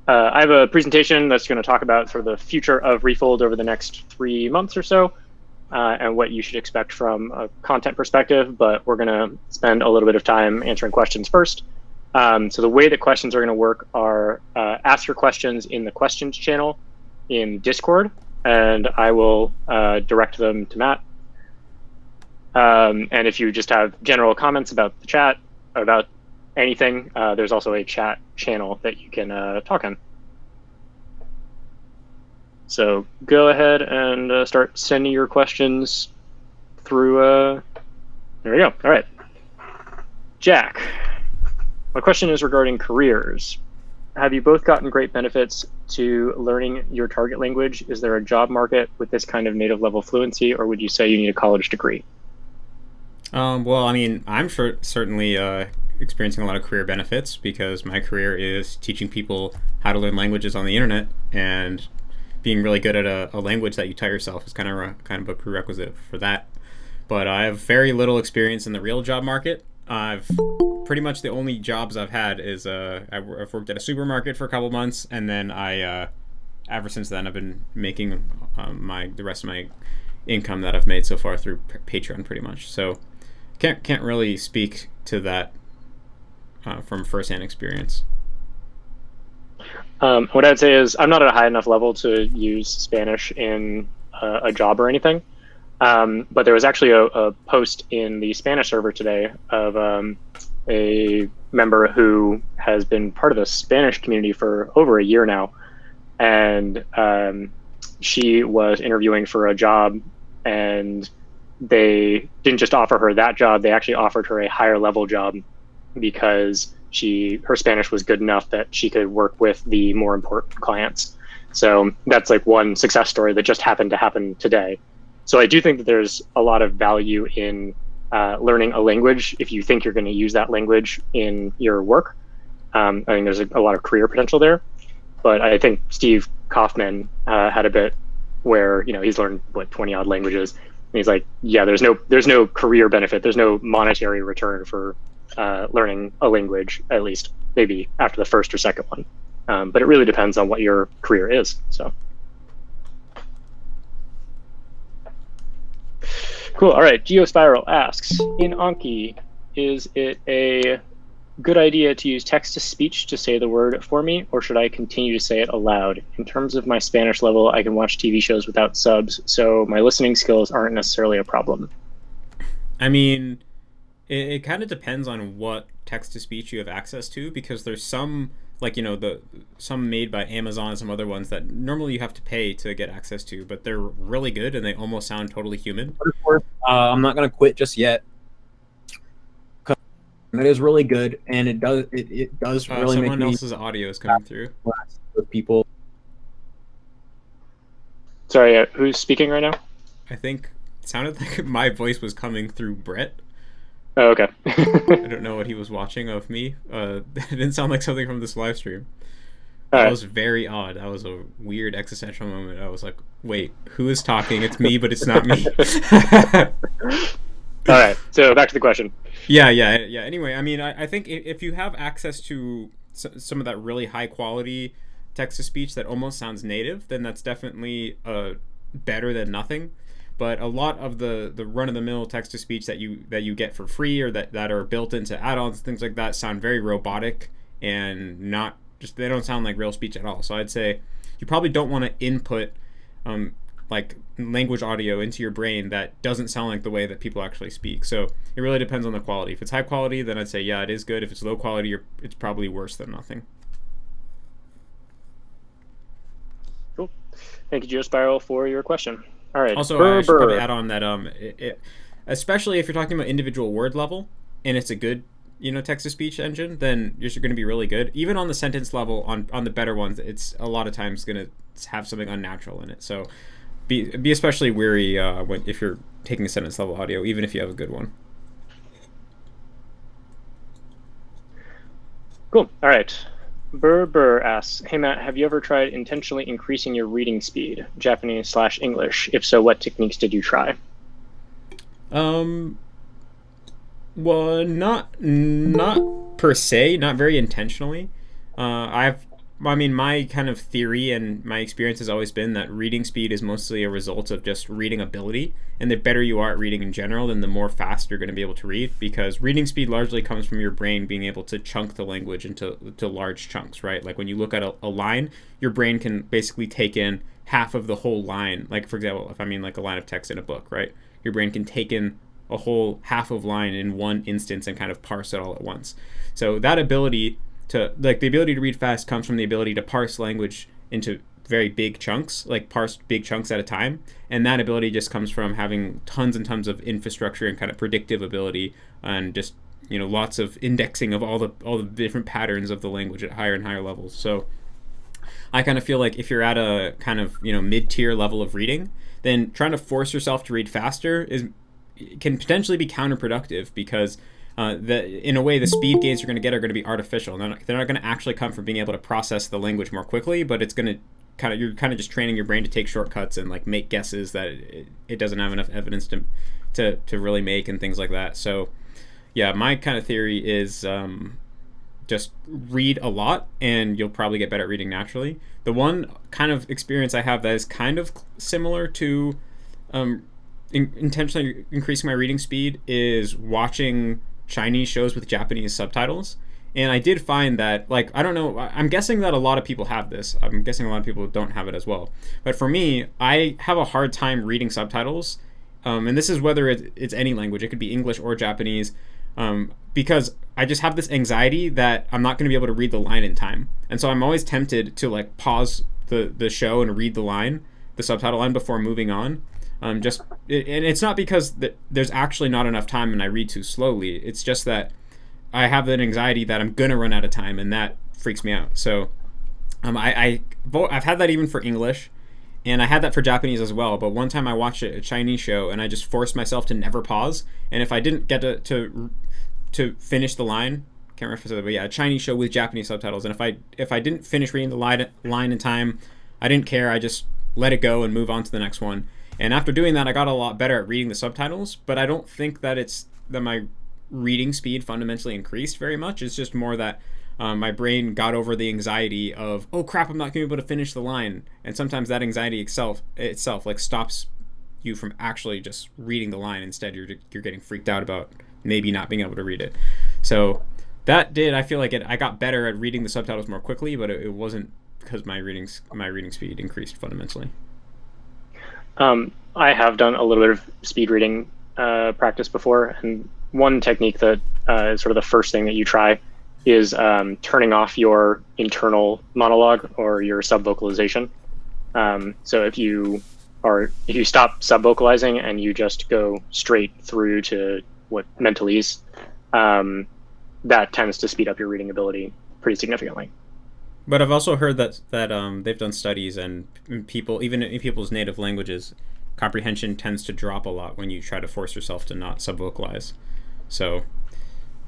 I have a presentation that's going to talk about sort of the future of Refold over the next 3 months or so, and what you should expect from a content perspective, but we're going to spend a little bit of time answering questions first. So the way that questions are going to work are ask your questions in the questions channel in Discord, and I will direct them to Matt. And if you just have general comments about the chat, or about anything, there's also a chat channel that you can talk in. So go ahead and start sending your questions through. There we go. All right. Jack, my question is regarding careers. Have you both gotten great benefits to learning your target language? Is there a job market with this kind of native level fluency, or would you say you need a college degree? Well, I mean, I'm certainly experiencing a lot of career benefits because my career is teaching people how to learn languages on the internet, and being really good at a language that you taught yourself is kind of a prerequisite for that. But I have very little experience in the real job market. I've pretty much the only jobs I've had is I've worked at a supermarket for a couple months, and then ever since then I've been making the rest of my income that I've made so far through Patreon, pretty much. So can't really speak to that from firsthand experience. What I'd say is I'm not at a high enough level to use Spanish in a job or anything. But there was actually a post in the Spanish server today of a member who has been part of the Spanish community for over a year now. And she was interviewing for a job, and they didn't just offer her that job, they actually offered her a higher level job because her Spanish was good enough that she could work with the more important clients. So that's like one success story that just happened to happen today. So I do think that there's a lot of value in learning a language if you think you're going to use that language in your work. I think there's a lot of career potential there. But I think Steve Kaufman had a bit where he's learned 20 odd languages, and he's like, yeah, there's no career benefit, there's no monetary return for learning a language, at least maybe after the first or second one. But it really depends on what your career is. So. Cool. All right. GeoSpiral asks, in Anki, is it a good idea to use text-to-speech to say the word for me, or should I continue to say it aloud? In terms of my Spanish level, I can watch TV shows without subs, so my listening skills aren't necessarily a problem. I mean, it kind of depends on what text-to-speech you have access to, because there's some, like, some made by Amazon and some other ones that normally you have to pay to get access to, but they're really good and they almost sound totally human. I'm not going to quit just yet. It is really good, and it does really make someone else's audio is coming through with people. Sorry, who's speaking right now? I think it sounded like my voice was coming through Brett. Oh, okay. I don't know what he was watching of me. It didn't sound like something from this live stream. That was very odd. That was a weird existential moment. I was like, wait, who is talking? It's me, but it's not me. All right, so back to the question. Yeah. Anyway, I mean, I think if you have access to some of that really high quality text-to-speech that almost sounds native, then that's definitely better than nothing. But a lot of the run-of-the-mill text-to-speech that you get for free, or that are built into add-ons, things like that, sound very robotic and they don't sound like real speech at all. So I'd say you probably don't want to input like language audio into your brain that doesn't sound like the way that people actually speak. So it really depends on the quality. If it's high quality, then I'd say yeah, it is good. If it's low quality, it's probably worse than nothing. Cool. Thank you, GeoSpiral, for your question. All right. Also, I should probably add on that especially if you're talking about individual word level and it's a good text-to-speech engine, then you're going to be really good. Even on the sentence level, on the better ones, it's a lot of times going to have something unnatural in it. So be especially wary if you're taking a sentence level audio, even if you have a good one. Cool. All right. Burr asks, hey Matt, have you ever tried intentionally increasing your reading speed, Japanese/English? If so, what techniques did you try? Well, not per se, not very intentionally. I've I mean, my kind of theory and my experience has always been that reading speed is mostly a result of just reading ability. And the better you are at reading in general, then the more fast you're going to be able to read, because reading speed largely comes from your brain being able to chunk the language into large chunks, right? Like when you look at a line, your brain can basically take in half of the whole line. Like, for example, if I mean like a line of text in a book, right? Your brain can take in a whole half of line in one instance and kind of parse it all at once. So that ability the ability to read fast comes from the ability to parse language into very big chunks, like parse big chunks at a time. And that ability just comes from having tons and tons of infrastructure and kind of predictive ability, and just, lots of indexing of all the different patterns of the language at higher and higher levels. So I kind of feel like if you're at a kind of, mid-tier level of reading, then trying to force yourself to read faster can potentially be counterproductive, because in a way, the speed gains you're going to get are going to be artificial. They're not going to actually come from being able to process the language more quickly, but it's going to you're kind of just training your brain to take shortcuts and like make guesses that it doesn't have enough evidence to really make, and things like that. So yeah, my kind of theory is just read a lot and you'll probably get better at reading naturally. The one kind of experience I have that is kind of similar to intentionally increasing my reading speed is watching Chinese shows with Japanese subtitles. And I did find that, like, I don't know, I'm guessing that a lot of people have this. I'm guessing a lot of people don't have it as well. But for me, I have a hard time reading subtitles. And this is whether it's any language. It could be English or Japanese. Because I just have this anxiety that I'm not going to be able to read the line in time. And so I'm always tempted to, like, pause the show and read the subtitle line before moving on. And it's not because there's actually not enough time and I read too slowly. It's just that I have an anxiety that I'm gonna run out of time, and that freaks me out. So I've had that even for English, and I had that for Japanese as well. But one time I watched a Chinese show and I just forced myself to never pause. And if I didn't get to finish the line, can't remember if I said that, but yeah, a Chinese show with Japanese subtitles. And if I didn't finish reading the line in time, I didn't care. I just let it go and move on to the next one. And after doing that, I got a lot better at reading the subtitles, but I don't think that my reading speed fundamentally increased very much. It's just more that my brain got over the anxiety of, oh crap, I'm not going to be able to finish the line. And sometimes that anxiety itself like stops you from actually just reading the line. Instead, you're getting freaked out about maybe not being able to read it. So I feel like I got better at reading the subtitles more quickly, but it wasn't because my reading speed increased fundamentally. I have done a little bit of speed reading practice before, and one technique that is sort of the first thing that you try is turning off your internal monologue or your sub-vocalization. So if you stop sub-vocalizing and you just go straight through to what mentalese, that tends to speed up your reading ability pretty significantly. But I've also heard that they've done studies, and people, even in people's native languages, comprehension tends to drop a lot when you try to force yourself to not sub-vocalize. So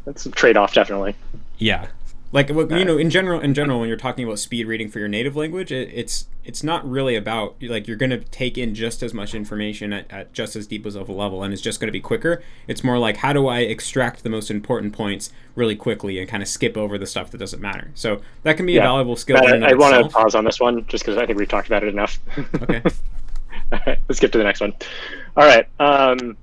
that's a trade-off, definitely. Yeah. Like, in general, when you're talking about speed reading for your native language, it's not really about, like, you're going to take in just as much information at just as deep as of a level, and it's just going to be quicker. It's more like, how do I extract the most important points really quickly and kind of skip over the stuff that doesn't matter? So that can be a valuable skill. I want to pause on this one just because I think we've talked about it enough. Okay. All right, let's skip to the next one. All right.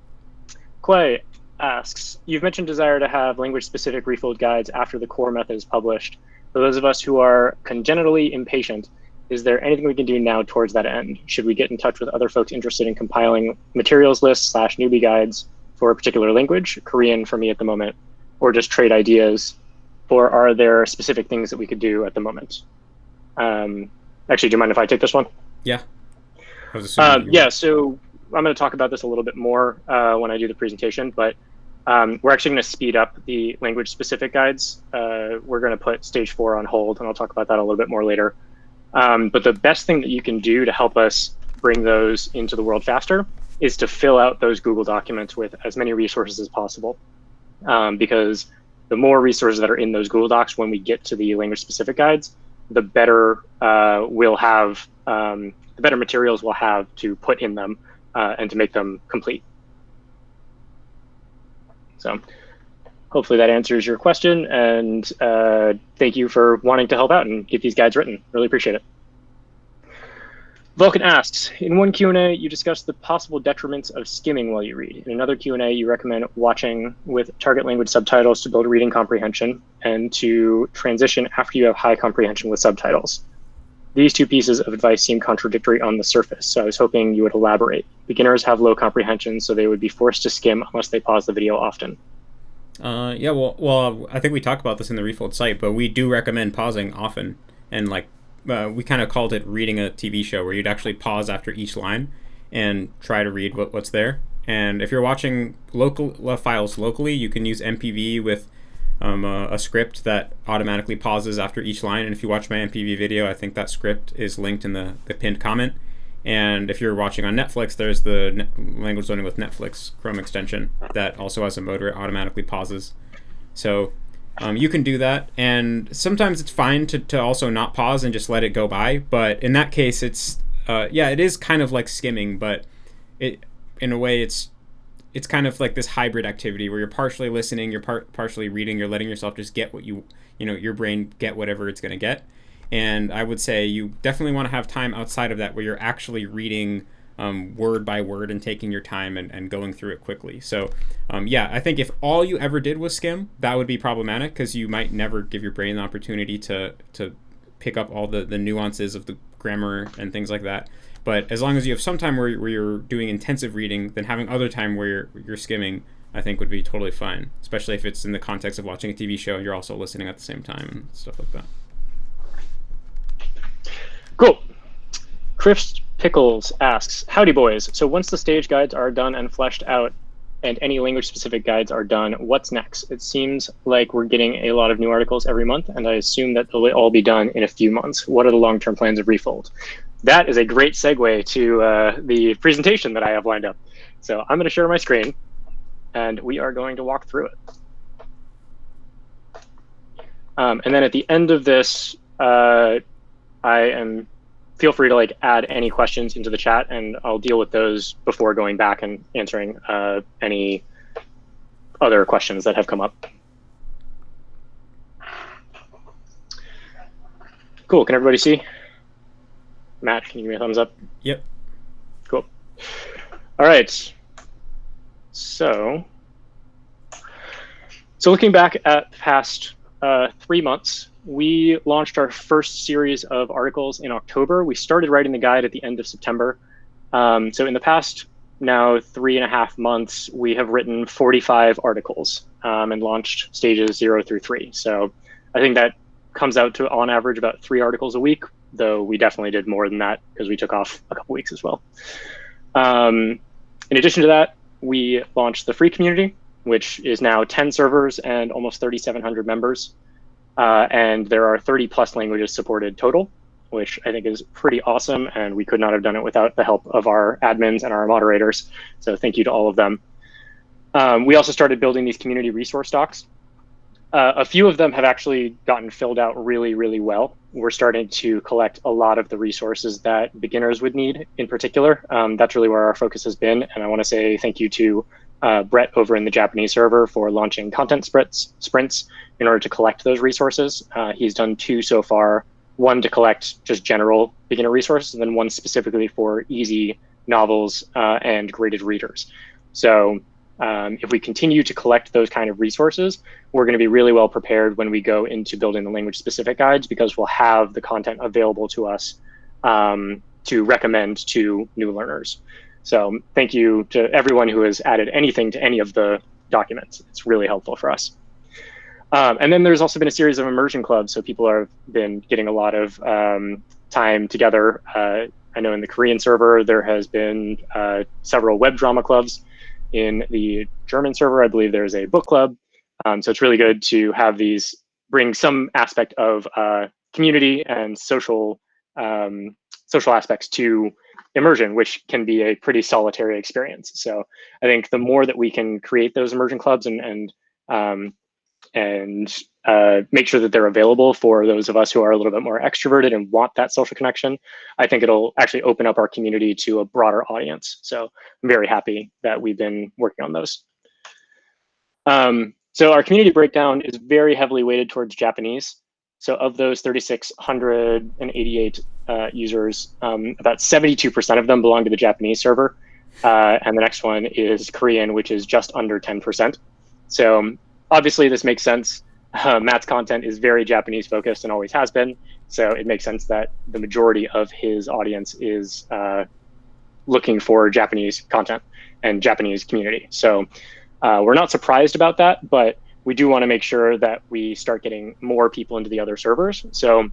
Clay asks, you've mentioned desire to have language-specific refold guides after the core method is published. For those of us who are congenitally impatient, is there anything we can do now towards that end? Should we get in touch with other folks interested in compiling materials lists / newbie guides for a particular language, Korean for me at the moment, or just trade ideas? Or are there specific things that we could do at the moment? Actually, do you mind if I take this one? Yeah. Yeah, so I'm going to talk about this a little bit more when I do the presentation, but we're actually going to speed up the language-specific guides. We're going to put stage 4 on hold, and I'll talk about that a little bit more later. But the best thing that you can do to help us bring those into the world faster is to fill out those Google documents with as many resources as possible. Because the more resources that are in those Google Docs when we get to the language-specific guides, the better we'll have, the better materials we'll have to put in them and to make them complete. So hopefully that answers your question, and thank you for wanting to help out and get these guides written. Really appreciate it. Vulcan asks, in one Q&A, you discussed the possible detriments of skimming while you read. In another Q&A, you recommend watching with target language subtitles to build reading comprehension and to transition after you have high comprehension with subtitles. These two pieces of advice seem contradictory on the surface, so I was hoping you would elaborate. Beginners have low comprehension, so they would be forced to skim unless they pause the video often. Yeah, well, I think we talked about this in the Refold site, but we do recommend pausing often, and like we kind of called it reading a TV show, where you'd actually pause after each line and try to read what's there. And if you're watching local files locally, you can use MPV with a script that automatically pauses after each line. And if you watch my MPV video, I think that script is linked in the pinned comment. And if you're watching on Netflix, there's the language learning with Netflix Chrome extension that also has a mode where it automatically pauses. So you can do that. And sometimes it's fine to also not pause and just let it go by. But in that case, it's it is kind of like skimming, but in a way it's kind of like this hybrid activity where you're partially listening, you're partially reading, you're letting yourself just get what your brain get whatever it's going to get. And I would say you definitely want to have time outside of that where you're actually reading word by word and taking your time and going through it quickly. So I think if all you ever did was skim, that would be problematic because you might never give your brain the opportunity to pick up all the nuances of the grammar and things like that. But as long as you have some time where you're doing intensive reading, then having other time where you're skimming, I think would be totally fine, especially if it's in the context of watching a TV show and you're also listening at the same time and stuff like that. Cool. Chris Pickles asks, howdy boys. So once the stage guides are done and fleshed out and any language specific guides are done, what's next? It seems like we're getting a lot of new articles every month, and I assume that they'll all be done in a few months. What are the long-term plans of Refold? That is a great segue to the presentation that I have lined up. So I'm going to share my screen, and we are going to walk through it. And then at the end of this, feel free to add any questions into the chat, and I'll deal with those before going back and answering any other questions that have come up. Cool, can everybody see? Matt, can you give me a thumbs up? Yep. Cool. All right. So looking back at the past 3 months, we launched our first series of articles in October. We started writing the guide at the end of September. So in the past now 3.5 months, we have written 45 articles and launched stages 0 through 3. So I think that comes out to on average about 3 articles a week, though we definitely did more than that because we took off a couple weeks as well. In addition to that, we launched the free community, which is now 10 servers and almost 3,700 members. And there are 30 plus languages supported total, which I think is pretty awesome. And we could not have done it without the help of our admins and our moderators. So thank you to all of them. We also started building these community resource docs. A few of them have actually gotten filled out really, really well. We're starting to collect a lot of the resources that beginners would need in particular. That's really where our focus has been. And I want to say thank you to Brett over in the Japanese server for launching content sprints in order to collect those resources. He's done 2 so far, one to collect just general beginner resources, and then one specifically for easy novels and graded readers. So if we continue to collect those kind of resources, we're going to be really well prepared when we go into building the language specific guides, because we'll have the content available to us to recommend to new learners. So thank you to everyone who has added anything to any of the documents. It's really helpful for us. And then there's also been a series of immersion clubs. So people have been getting a lot of time together. I know in the Korean server, there has been several web drama clubs. In the German server, I believe there's a book club. So it's really good to have these bring some aspect of community and social aspects to immersion, which can be a pretty solitary experience. So I think the more that we can create those immersion clubs and make sure that they're available for those of us who are a little bit more extroverted and want that social connection, I think it'll actually open up our community to a broader audience. So I'm very happy that we've been working on those. So our community breakdown is very heavily weighted towards Japanese. So of those 3,688 users, about 72% of them belong to the Japanese server. And the next one is Korean, which is just under 10%. So obviously this makes sense. Matt's content is very Japanese focused and always has been. So it makes sense that the majority of his audience is looking for Japanese content and Japanese community. So we're not surprised about that, but we do want to make sure that we start getting more people into the other servers. So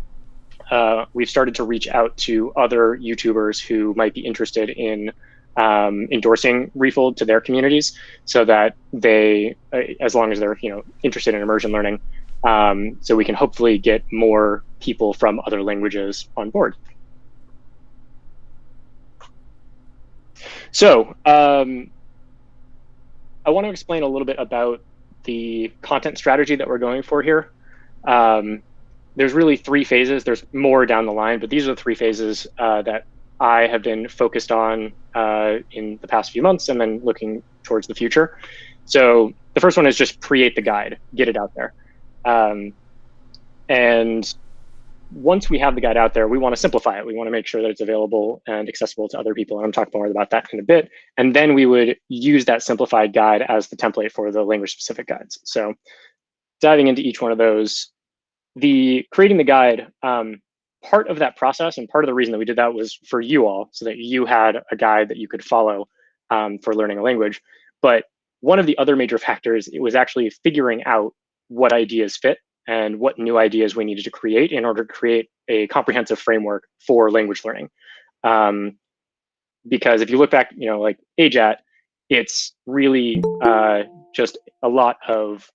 we've started to reach out to other YouTubers who might be interested in endorsing Refold to their communities, so that they, as long as they're interested in immersion learning, so we can hopefully get more people from other languages on board. So I want to explain a little bit about the content strategy that we're going for here. There's really 3 phases. There's more down the line, but these are the 3 phases that I have been focused on in the past few months, and then looking towards the future. So the first one is just create the guide, get it out there. And once we have the guide out there, we want to simplify it. We want to make sure that it's available and accessible to other people. And I'm talking more about that in a bit. And then we would use that simplified guide as the template for the language specific guides. So diving into each one of those, the creating the guide, part of that process and part of the reason that we did that was for you all, so that you had a guide that you could follow for learning a language. But one of the other major factors, it was actually figuring out what ideas fit and what new ideas we needed to create in order to create a comprehensive framework for language learning. Because if you look back, like AJAT, it's really just a lot of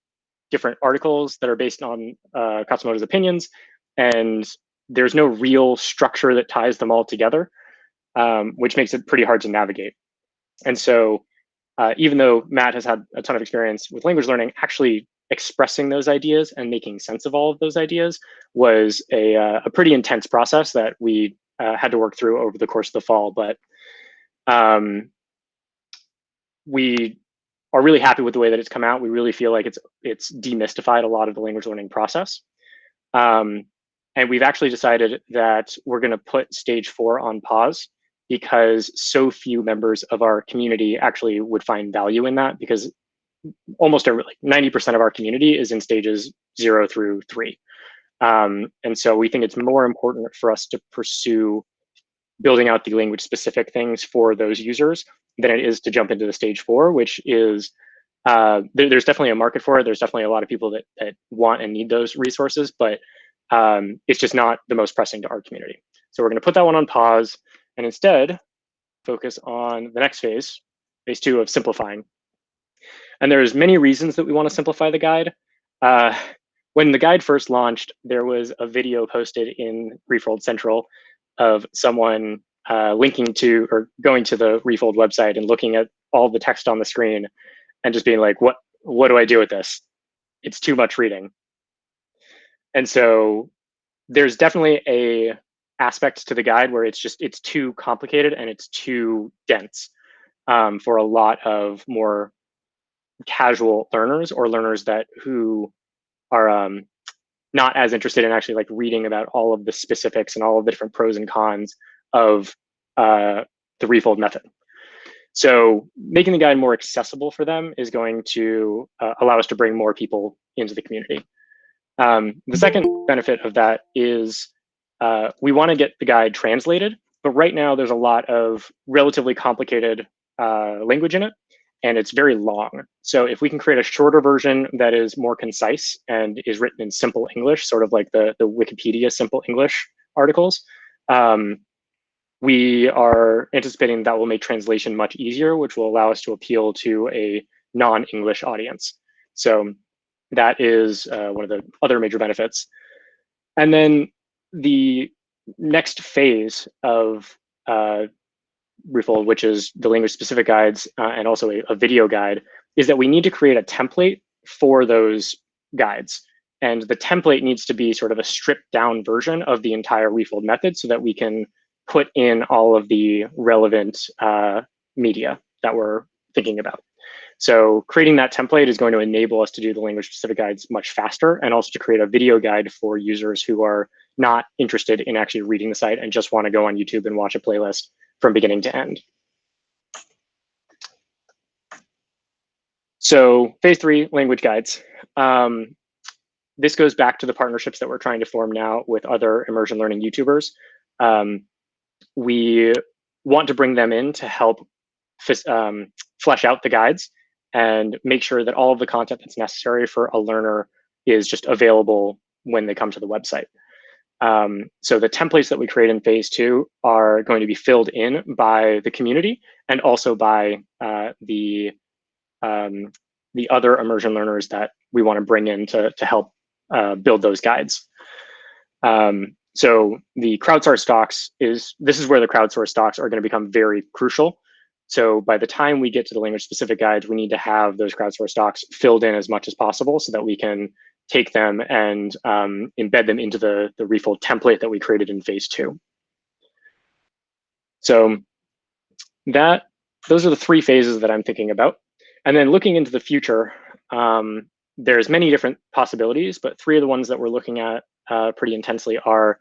different articles that are based on Katsumoto's opinions, and there's no real structure that ties them all together, which makes it pretty hard to navigate. And so even though Matt has had a ton of experience with language learning, actually expressing those ideas and making sense of all of those ideas was a pretty intense process that we had to work through over the course of the fall. But we are really happy with the way that it's come out. We really feel like it's demystified a lot of the language learning process. And we've actually decided that we're going to put stage 4 on pause, because so few members of our community actually would find value in that, because almost 90% of our community is in stages 0 through 3. And so we think it's more important for us to pursue building out the language specific things for those users than it is to jump into the stage 4, which is there's definitely a market for it. There's definitely a lot of people that want and need those resources, but it's just not the most pressing to our community. So we're going to put that one on pause and instead focus on the next phase 2 of simplifying. And there's many reasons that we want to simplify the guide. When the guide first launched, there was a video posted in Refold Central of someone linking to or going to the Refold website and looking at all the text on the screen and just being like, what do I do with this? It's too much reading. And so there's definitely a aspect to the guide where it's too complicated and it's too dense for a lot of more casual learners, or learners who are not as interested in actually like reading about all of the specifics and all of the different pros and cons of the Refold method. So making the guide more accessible for them is going to allow us to bring more people into the community. The second benefit of that is we want to get the guide translated, but right now there's a lot of relatively complicated language in it, and it's very long. So if we can create a shorter version that is more concise and is written in simple English, sort of like the Wikipedia simple English articles, we are anticipating that will make translation much easier, which will allow us to appeal to a non-English audience. So that is one of the other major benefits. And then the next phase of Refold, which is the language specific guides and also a video guide, is that we need to create a template for those guides. And the template needs to be sort of a stripped down version of the entire Refold method, so that we can put in all of the relevant media that we're thinking about. So creating that template is going to enable us to do the language specific guides much faster, and also to create a video guide for users who are not interested in actually reading the site and just want to go on YouTube and watch a playlist from beginning to end. So phase 3, language guides. This goes back to the partnerships that we're trying to form now with other immersion learning YouTubers. We want to bring them in to help flesh out the guides and make sure that all of the content that's necessary for a learner is just available when they come to the website. So the templates that we create in phase 2 are going to be filled in by the community and also by the other immersion learners that we want to bring in to help build those guides. So the crowdsourced docs this is where the crowdsourced docs are going to become very crucial. So by the time we get to the language specific guides, we need to have those crowdsourced docs filled in as much as possible so that we can take them and embed them into the Refold template that we created in phase 2. So those are the 3 phases that I'm thinking about. And then looking into the future, there's many different possibilities, but 3 of the ones that we're looking at pretty intensely are,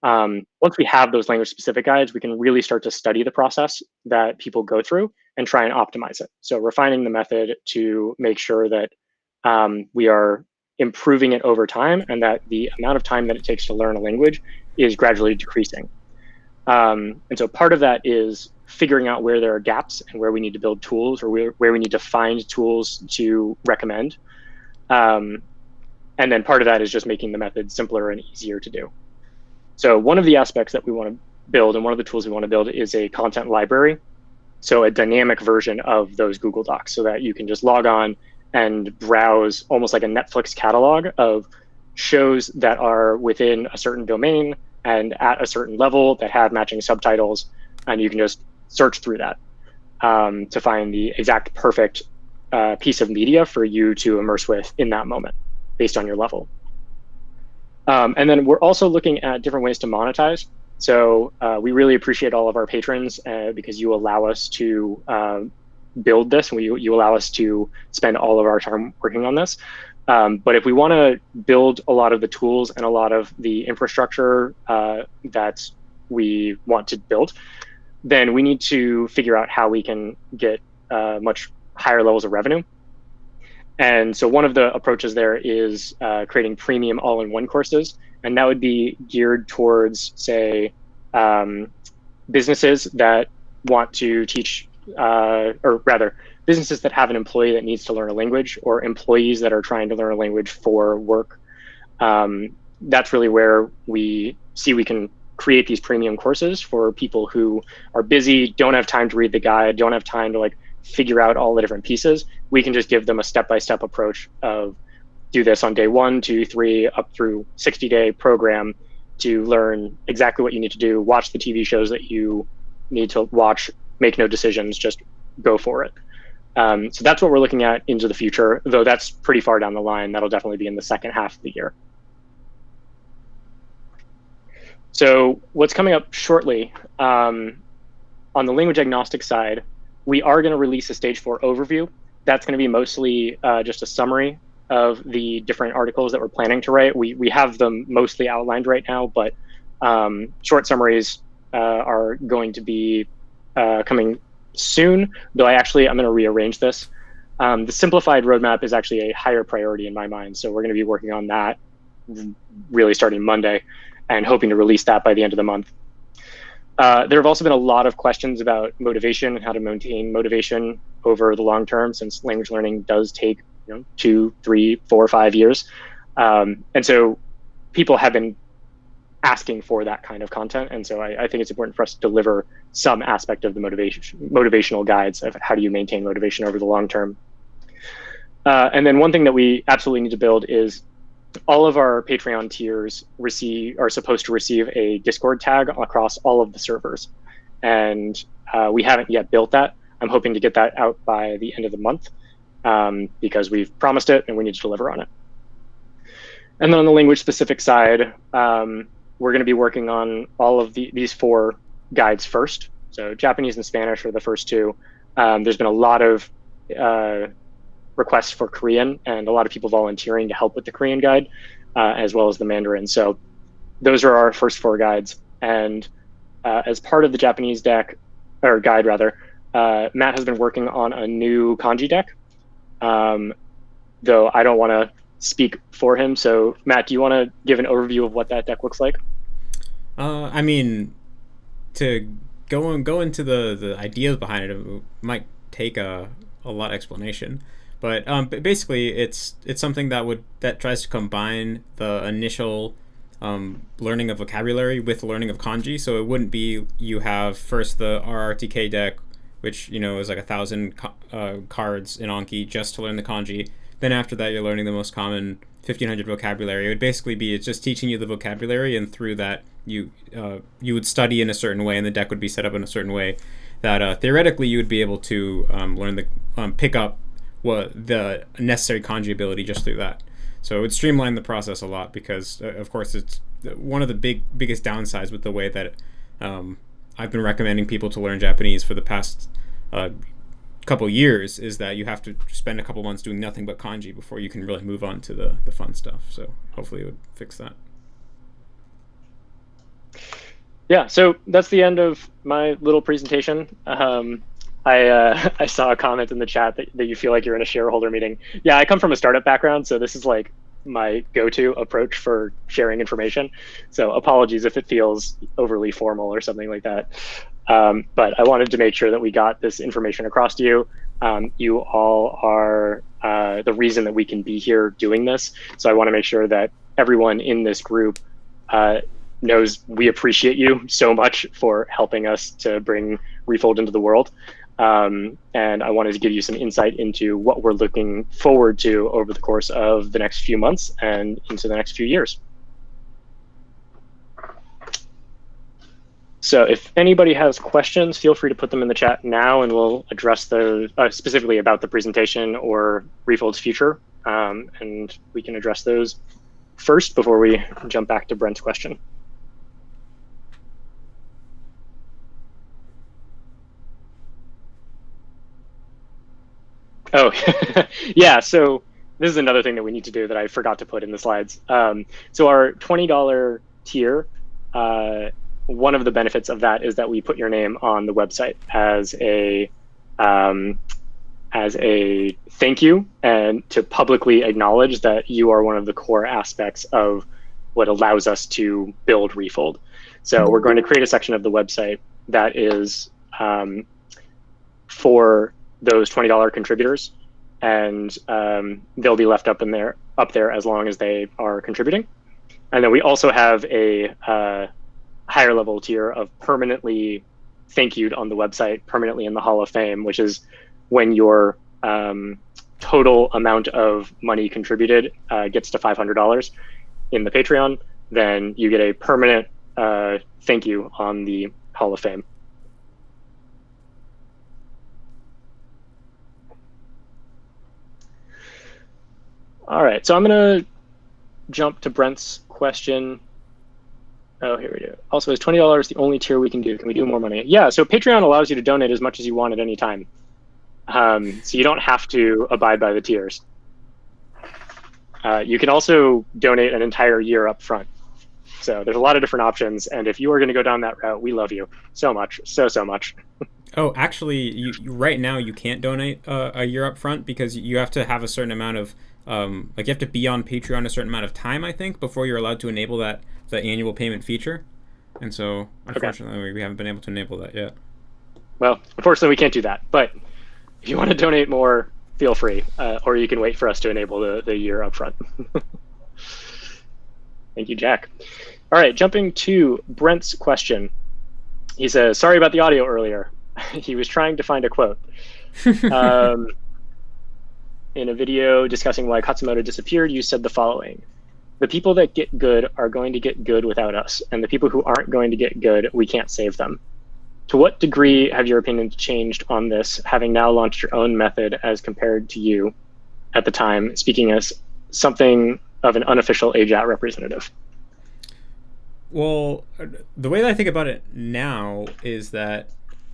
once we have those language specific guides, we can really start to study the process that people go through and try and optimize it. So refining the method to make sure that we are improving it over time and that the amount of time that it takes to learn a language is gradually decreasing. And so part of that is figuring out where there are gaps and where we need to build tools, or where we need to find tools to recommend. And then part of that is just making the method simpler and easier to do. So one of the aspects that we want to build, and one of the tools we want to build, is a content library. So a dynamic version of those Google Docs, so that you can just log on and browse almost like a Netflix catalog of shows that are within a certain domain and at a certain level that have matching subtitles. And you can just search through that to find the exact perfect piece of media for you to immerse with in that moment based on your level. And then we're also looking at different ways to monetize. So we really appreciate all of our patrons because you allow us to build this, and you allow us to spend all of our time working on this. But if we want to build a lot of the tools and a lot of the infrastructure that we want to build, then we need to figure out how we can get much higher levels of revenue. And so one of the approaches there is creating premium all-in-one courses. And that would be geared towards, say, businesses that want to teach, or rather, businesses that have an employee that needs to learn a language, or employees that are trying to learn a language for work. That's really where we see we can create these premium courses for people who are busy, don't have time to read the guide, don't have time to figure out all the different pieces. We can just give them a step-by-step approach of do this on day 1, 2, 3, up through 60-day program to learn exactly what you need to do, watch the TV shows that you need to watch, make no decisions, just go for it. So that's what we're looking at into the future, though that's pretty far down the line. That'll definitely be in the second half of the year. So what's coming up shortly, on the language agnostic side, we are going to release a stage 4 overview. That's going to be mostly just a summary of the different articles that we're planning to write. We have them mostly outlined right now, but short summaries are going to be coming soon, though I'm going to rearrange this. The simplified roadmap is actually a higher priority in my mind, so we're going to be working on that really starting Monday and hoping to release that by the end of the month. There have also been a lot of questions about motivation and how to maintain motivation over the long term, since language learning does take 2, 3, 4, 5 years. And so people have been asking for that kind of content. And so I think it's important for us to deliver some aspect of the motivational guides of how do you maintain motivation over the long term. And then one thing that we absolutely need to build is all of our Patreon tiers are supposed to receive a Discord tag across all of the servers. And we haven't yet built that. I'm hoping to get that out by the end of the month because we've promised it and we need to deliver on it. And then on the language specific side, we're going to be working on all of these 4 guides first. So Japanese and Spanish are the first 2. There's been a lot of requests for Korean, and a lot of people volunteering to help with the Korean guide, as well as the Mandarin. So those are our first 4 guides. And as part of the Japanese deck, or guide rather, Matt has been working on a new kanji deck, though I don't want to speak for him. So Matt, do you want to give an overview of what that deck looks like? I mean, to go into the ideas behind it might take a lot of explanation. But basically, it's something that tries to combine the initial learning of vocabulary with learning of kanji. So it wouldn't be you have first the RRTK deck, which is like 1,000 cards in Anki just to learn the kanji. Then after that, you're learning the most common 1,500 vocabulary. It would basically be it's just teaching you the vocabulary, and through that you would study in a certain way, and the deck would be set up in a certain way that theoretically you would be able to learn the pick up the necessary kanji ability just through that. So it would streamline the process a lot because, of course, it's one of the biggest downsides with the way that I've been recommending people to learn Japanese for the past couple years is that you have to spend a couple months doing nothing but kanji before you can really move on to the fun stuff. So hopefully it would fix that. Yeah, so that's the end of my little presentation. I saw a comment in the chat that you feel like you're in a shareholder meeting. Yeah, I come from a startup background, so this is like my go-to approach for sharing information. So apologies if it feels overly formal or something like that. But I wanted to make sure that we got this information across to you. You all are the reason that we can be here doing this. So I want to make sure that everyone in this group knows we appreciate you so much for helping us to bring Refold into the world. And I wanted to give you some insight into what we're looking forward to over the course of the next few months and into the next few years. So if anybody has questions, feel free to put them in the chat now, and we'll address those specifically about the presentation or Refold's future. And we can address those first before we jump back to Brent's question. Oh, yeah. So this is another thing that we need to do that I forgot to put in the slides. So our $20 tier, one of the benefits of that is that we put your name on the website as a thank you, and to publicly acknowledge that you are one of the core aspects of what allows us to build Refold. So we're going to create a section of the website that is for those $20 contributors, and they'll be left up there as long as they are contributing. And then we also have a higher level tier of permanently thank you'd on the website, permanently in the Hall of Fame, which is when your total amount of money contributed gets to $500 in the Patreon, then you get a permanent thank you on the Hall of Fame. All right, so I'm going to jump to Brent's question. Oh, here we go. Also, is $20 the only tier we can do? Can we do more money? Yeah, so Patreon allows you to donate as much as you want at any time. So you don't have to abide by the tiers. You can also donate an entire year up front. So there's a lot of different options. And if you are going to go down that route, we love you so much, so much. Oh, actually, you right now you can't donate a year up front because you have to have a certain amount of like you have to be on Patreon a certain amount of time, I think, before you're allowed to enable the annual payment feature. And so, unfortunately, we haven't been able to enable that yet. Well, unfortunately, we can't do that. But if you want to donate more, feel free, or you can wait for us to enable the year up front. Thank you, Jack. All right, jumping to Brent's question. He says, sorry about the audio earlier. He was trying to find a quote. In a video discussing why Katsumoto disappeared, you said the following: the people that get good are going to get good without us, and the people who aren't going to get good, we can't save them. To what degree have your opinions changed on this, having now launched your own method as compared to you at the time, speaking as something of an unofficial AJAT representative? Well, the way that I think about it now is that,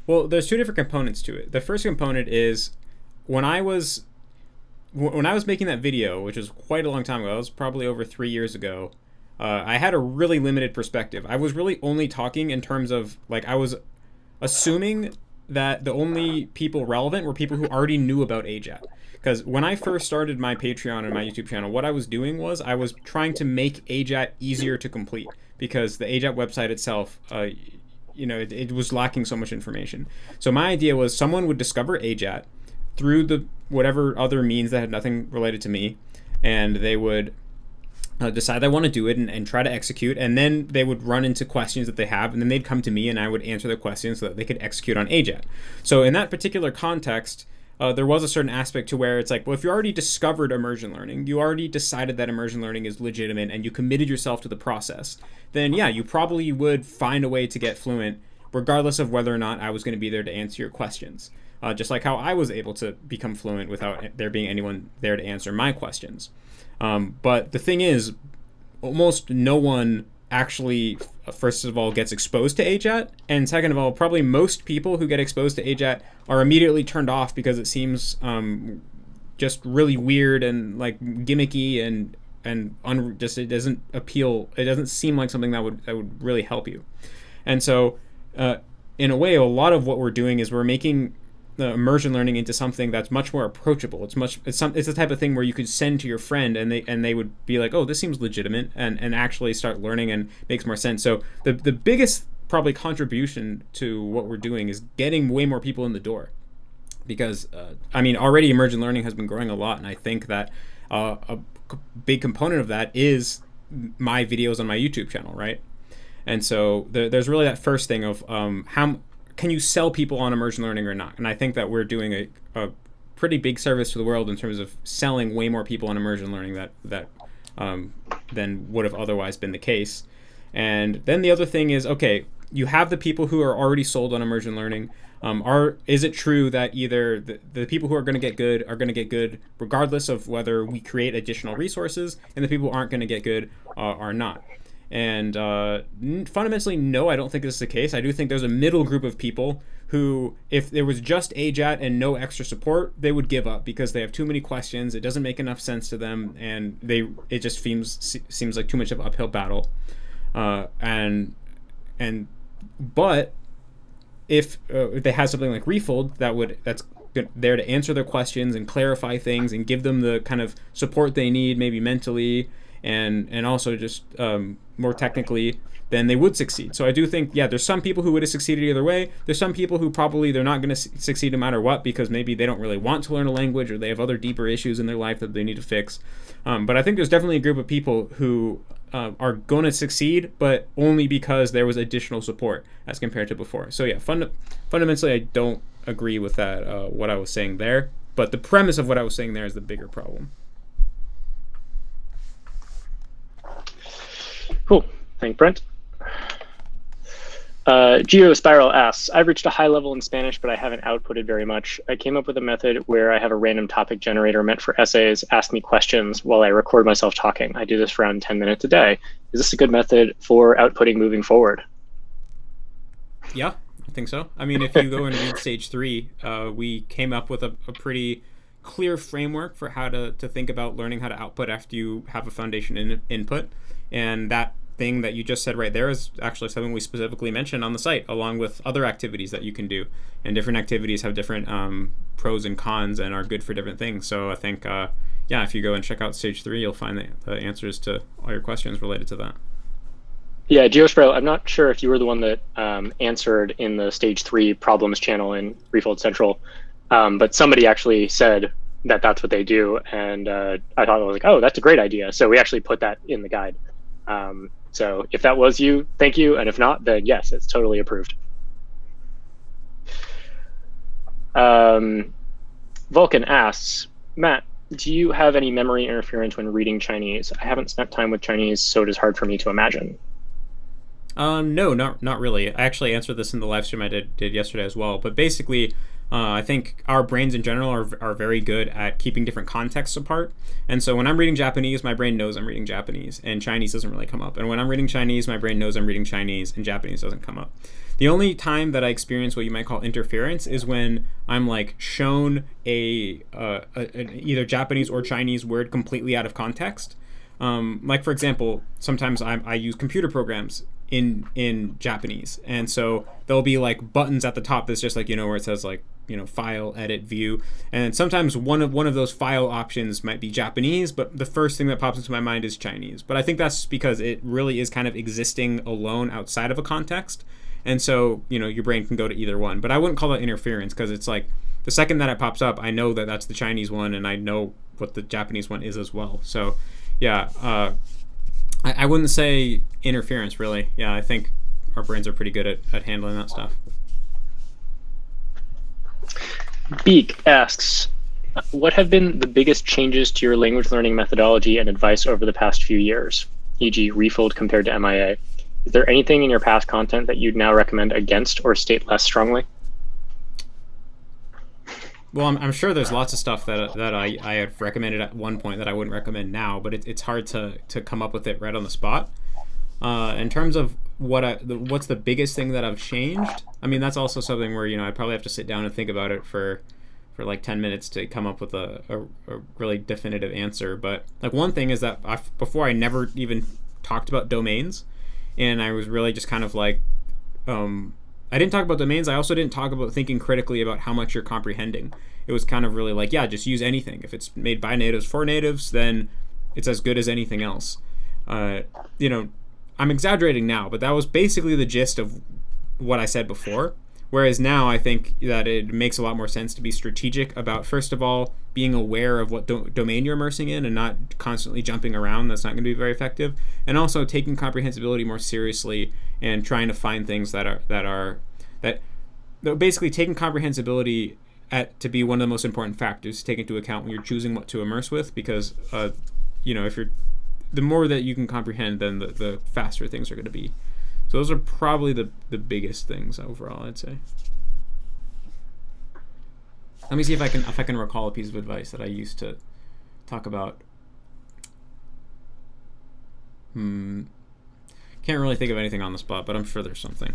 well, there's two different components to it. The first component is when I was making that video, which was quite a long time ago, it was probably over 3 years ago. I had a really limited perspective. I was really only talking in terms of, like, I was assuming that the only people relevant were people who already knew about AJAT. Because when I first started my Patreon and my YouTube channel, what I was doing was I was trying to make AJAT easier to complete, because the AJAT website itself, it was lacking so much information. So my idea was someone would discover AJAT through the whatever other means that had nothing related to me, and they would decide they want to do it and try to execute, and then they would run into questions that they have, and then they'd come to me and I would answer their questions so that they could execute on AJAT. So in that particular context, there was a certain aspect to where it's like, well, if you already discovered immersion learning, you already decided that immersion learning is legitimate and you committed yourself to the process, then yeah, you probably would find a way to get fluent regardless of whether or not I was going to be there to answer your questions. Just like how I was able to become fluent without there being anyone there to answer my questions. But the thing is, almost no one actually, first of all, gets exposed to AJAT, and second of all, probably most people who get exposed to AJAT are immediately turned off because it seems just really weird and like gimmicky and just it doesn't appeal. It doesn't seem like something that would really help you. And so, in a way, a lot of what we're doing is we're making the immersion learning into something that's much more approachable. It's the type of thing where you could send to your friend and they would be like, oh, this seems legitimate, and actually start learning and makes more sense. So the biggest probably contribution to what we're doing is getting way more people in the door, because already immersion learning has been growing a lot, and I think that a big component of that is my videos on my YouTube channel, right? And so there's really that first thing of how can you sell people on immersion learning or not? And I think that we're doing a pretty big service to the world in terms of selling way more people on immersion learning that than would have otherwise been the case. And then the other thing is, okay, you have the people who are already sold on immersion learning. Is it true that either the people who are going to get good are going to get good regardless of whether we create additional resources, and the people who aren't going to get good are not? And fundamentally, no, I don't think this is the case. I do think there's a middle group of people who, if there was just AJAT and no extra support, they would give up because they have too many questions. It doesn't make enough sense to them, and it just seems like too much of an uphill battle. But if they have something like Refold that's there to answer their questions and clarify things and give them the kind of support they need, maybe mentally and also just more technically, then they would succeed. So I do think, yeah, there's some people who would have succeeded either way. There's some people who probably they're not going to succeed no matter what, because maybe they don't really want to learn a language, or they have other deeper issues in their life that they need to fix. But I think there's definitely a group of people who are going to succeed, but only because there was additional support as compared to before. So yeah, fundamentally, I don't agree with that, what I was saying there. But the premise of what I was saying there is the bigger problem. Cool. Thank Brent. GeoSpiral asks, I've reached a high level in Spanish, but I haven't outputted very much. I came up with a method where I have a random topic generator meant for essays ask me questions while I record myself talking. I do this for around 10 minutes a day. Is this a good method for outputting moving forward? Yeah, I think so. I mean, if you go and read stage 3, we came up with a pretty clear framework for how to think about learning how to output after you have a foundation in input. And that thing that you just said right there is actually something we specifically mentioned on the site, along with other activities that you can do. And different activities have different pros and cons and are good for different things. So I think, if you go and check out stage 3, you'll find the answers to all your questions related to that. Yeah, GeoSpiral, I'm not sure if you were the one that answered in the stage 3 problems channel in Refold Central, but somebody actually said that that's what they do. And I thought, I was like, oh, that's a great idea. So we actually put that in the guide. So if that was you, thank you. And if not, then yes, it's totally approved. Vulcan asks, Matt, do you have any memory interference when reading Chinese? I haven't spent time with Chinese, so it is hard for me to imagine. No, not really. I actually answered this in the live stream I did yesterday as well. But basically, I think our brains in general are very good at keeping different contexts apart. And so when I'm reading Japanese, my brain knows I'm reading Japanese, and Chinese doesn't really come up. And when I'm reading Chinese, my brain knows I'm reading Chinese, and Japanese doesn't come up. The only time that I experience what you might call interference is when I'm like shown an either Japanese or Chinese word completely out of context. Like for example, sometimes I use computer programs in Japanese, and so there'll be like buttons at the top that's just like, where it says like, file, edit, view, and sometimes one of those file options might be Japanese, but the first thing that pops into my mind is Chinese. But I think that's because it really is kind of existing alone outside of a context, and so your brain can go to either one. But I wouldn't call that interference, because it's like the second that it pops up, I know that that's the Chinese one, and I know what the Japanese one is as well. So yeah, I wouldn't say interference, really. Yeah, I think our brains are pretty good at handling that stuff. Beak asks, what have been the biggest changes to your language learning methodology and advice over the past few years, e.g. Refold compared to MIA? Is there anything in your past content that you'd now recommend against or state less strongly? Well, I'm sure there's lots of stuff that I have recommended at one point that I wouldn't recommend now, but it's hard to come up with it right on the spot. In terms of what's the biggest thing that I've changed, I mean, that's also something where I'd probably have to sit down and think about it for like 10 minutes to come up with a really definitive answer. But like one thing is that before I never even talked about domains, and I was really just kind of like I didn't talk about domains. I also didn't talk about thinking critically about how much you're comprehending. It was kind of really like, yeah, just use anything. If it's made by natives for natives, then it's as good as anything else. I'm exaggerating now, but that was basically the gist of what I said before. Whereas now I think that it makes a lot more sense to be strategic about, first of all, being aware of what domain you're immersing in and not constantly jumping around. That's not going to be very effective. And also taking comprehensibility more seriously and trying to find things that basically taking comprehensibility to be one of the most important factors to take into account when you're choosing what to immerse with, because if you're the more that you can comprehend, then the faster things are going to be. So those are probably the biggest things overall, I'd say. Let me see if I can recall a piece of advice that I used to talk about. Can't really think of anything on the spot, but I'm sure there's something.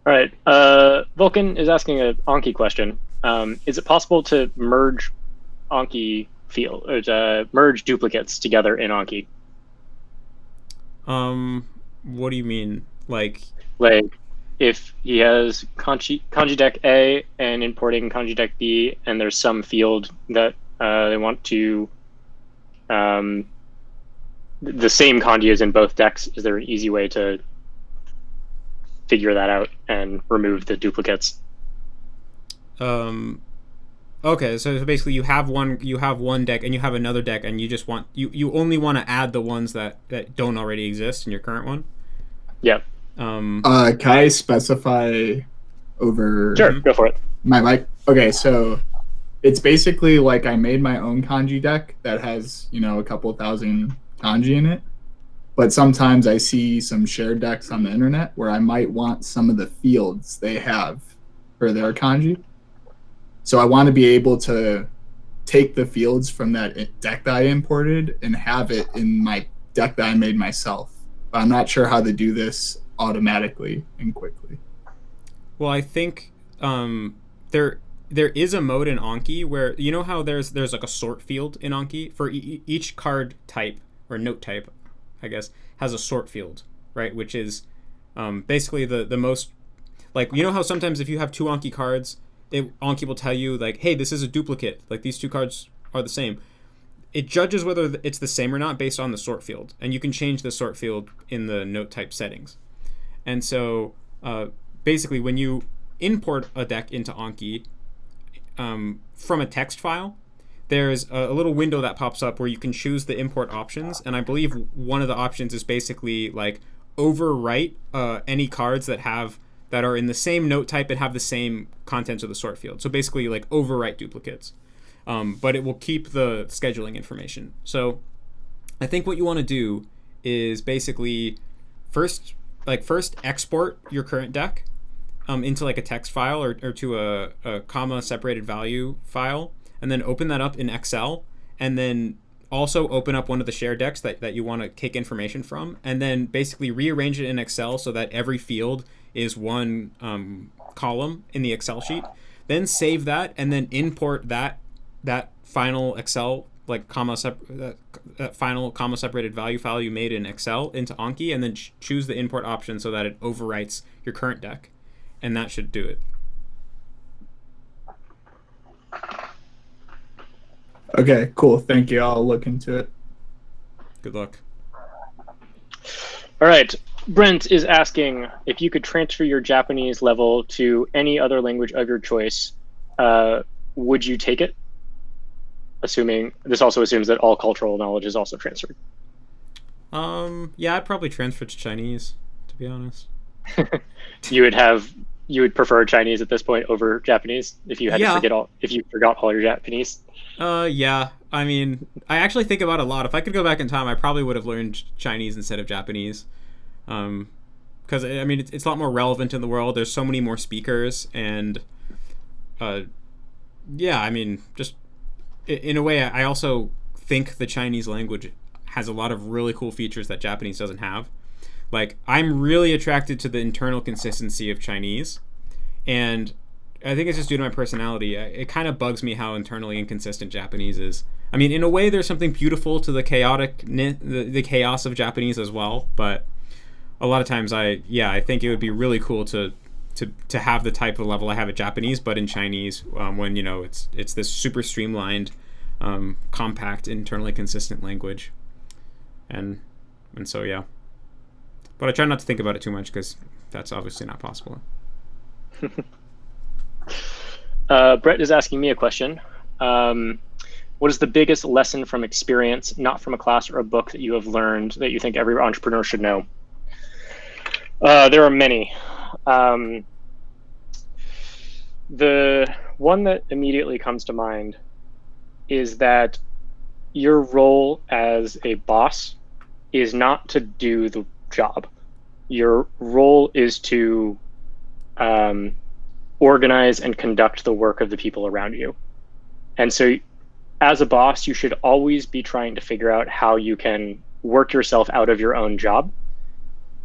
All right. Vulcan is asking an Anki question. Is it possible to merge Anki merge duplicates together in Anki? What do you mean? Like if he has kanji deck A and importing kanji deck B, and there's some field that they want to the same kanji is in both decks, is there an easy way to figure that out and remove the duplicates? Okay, so basically you have one deck and you have another deck, and you just want you only want to add the ones that don't already exist in your current one. Yeah. Can I specify over? Sure, go for it. My mic. Okay, so it's basically like I made my own kanji deck that has a couple thousand kanji in it, but sometimes I see some shared decks on the internet where I might want some of the fields they have for their kanji. So I want to be able to take the fields from that deck that I imported and have it in my deck that I made myself. But I'm not sure how to do this automatically and quickly. Well, I think there is a mode in Anki where how there's like a sort field in Anki for each card type or note type, I guess, has a sort field, right? Which is basically the most, like, how sometimes if you have two Anki cards, Anki will tell you like, hey, this is a duplicate, like these two cards are the same. It judges whether it's the same or not based on the sort field, and you can change the sort field in the note type settings. And so basically when you import a deck into Anki from a text file, there's a little window that pops up where you can choose the import options, and I believe one of the options is basically like overwrite any cards that are in the same note type and have the same contents of the sort field. So basically like overwrite duplicates. But it will keep the scheduling information. So I think what you want to do is basically first export your current deck into like a text file or to a comma separated value file, and then open that up in Excel, and then also open up one of the shared decks that you want to take information from, and then basically rearrange it in Excel so that every field is one column in the Excel sheet. Then save that, and then import that final Excel like that final comma separated value file you made in Excel into Anki, and then choose the import option so that it overwrites your current deck, and that should do it. Okay, cool. Thank you. I'll look into it. Good luck. All right. Brent is asking if you could transfer your Japanese level to any other language of your choice, would you take it? Assuming this also assumes that all cultural knowledge is also transferred. Yeah, I'd probably transfer to Chinese, to be honest. You would prefer Chinese at this point over Japanese if you had to forgot all your Japanese. Yeah. I mean, I actually think about it a lot. If I could go back in time, I probably would have learned Chinese instead of Japanese. Because I mean, it's a lot more relevant in the world. There's so many more speakers, and yeah, I mean, just in a way, I also think the Chinese language has a lot of really cool features that Japanese doesn't have. Like, I'm really attracted to the internal consistency of Chinese, and I think it's just due to my personality. It kind of bugs me how internally inconsistent Japanese is. I mean, in a way, there's something beautiful to the the chaos of Japanese as well, but a lot of times I think it would be really cool to have the type of level I have at Japanese, but in Chinese, when it's this super streamlined, compact, internally consistent language, and so yeah. But I try not to think about it too much because that's obviously not possible. Brett is asking me a question. What is the biggest lesson from experience, not from a class or a book, that you have learned that you think every entrepreneur should know? There are many. The one that immediately comes to mind is that your role as a boss is not to do the job. Your role is to organize and conduct the work of the people around you. And so as a boss, you should always be trying to figure out how you can work yourself out of your own job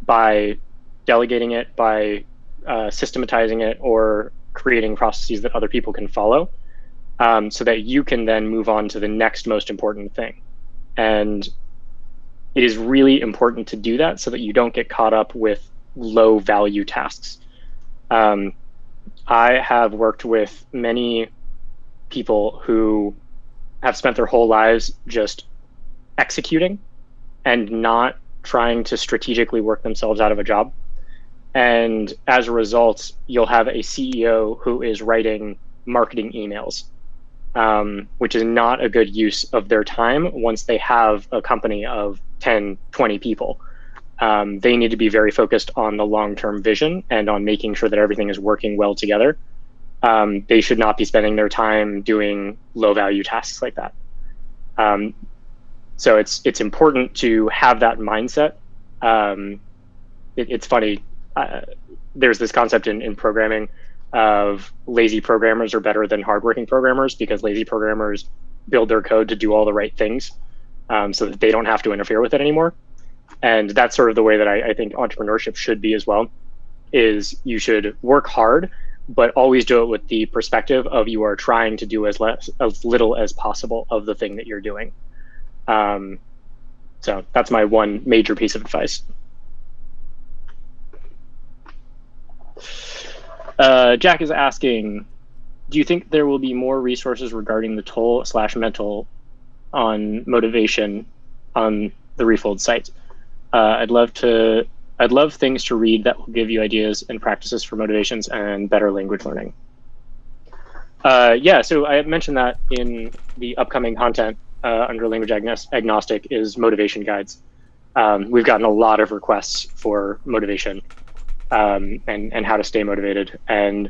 by delegating it, by systematizing it, or creating processes that other people can follow, so that you can then move on to the next most important thing. And it is really important to do that so that you don't get caught up with low value tasks. I have worked with many people who have spent their whole lives just executing and not trying to strategically work themselves out of a job. And as a result, you'll have a CEO who is writing marketing emails, which is not a good use of their time once they have a company of 10, 20 people. They need to be very focused on the long-term vision and on making sure that everything is working well together. They should not be spending their time doing low-value tasks like that. So it's important to have that mindset. It's funny. There's this concept in programming of lazy programmers are better than hardworking programmers, because lazy programmers build their code to do all the right things, so that they don't have to interfere with it anymore. And that's sort of the way that I think entrepreneurship should be as well, is you should work hard, but always do it with the perspective of you are trying to do as little as possible of the thing that you're doing. So that's my one major piece of advice. Jack is asking, do you think there will be more resources regarding the toll/mental on motivation on the Refold site? I'd love things to read that will give you ideas and practices for motivations and better language learning. Yeah, so I mentioned that in the upcoming content under language agnostic is motivation guides. We've gotten a lot of requests for motivation and how to stay motivated. And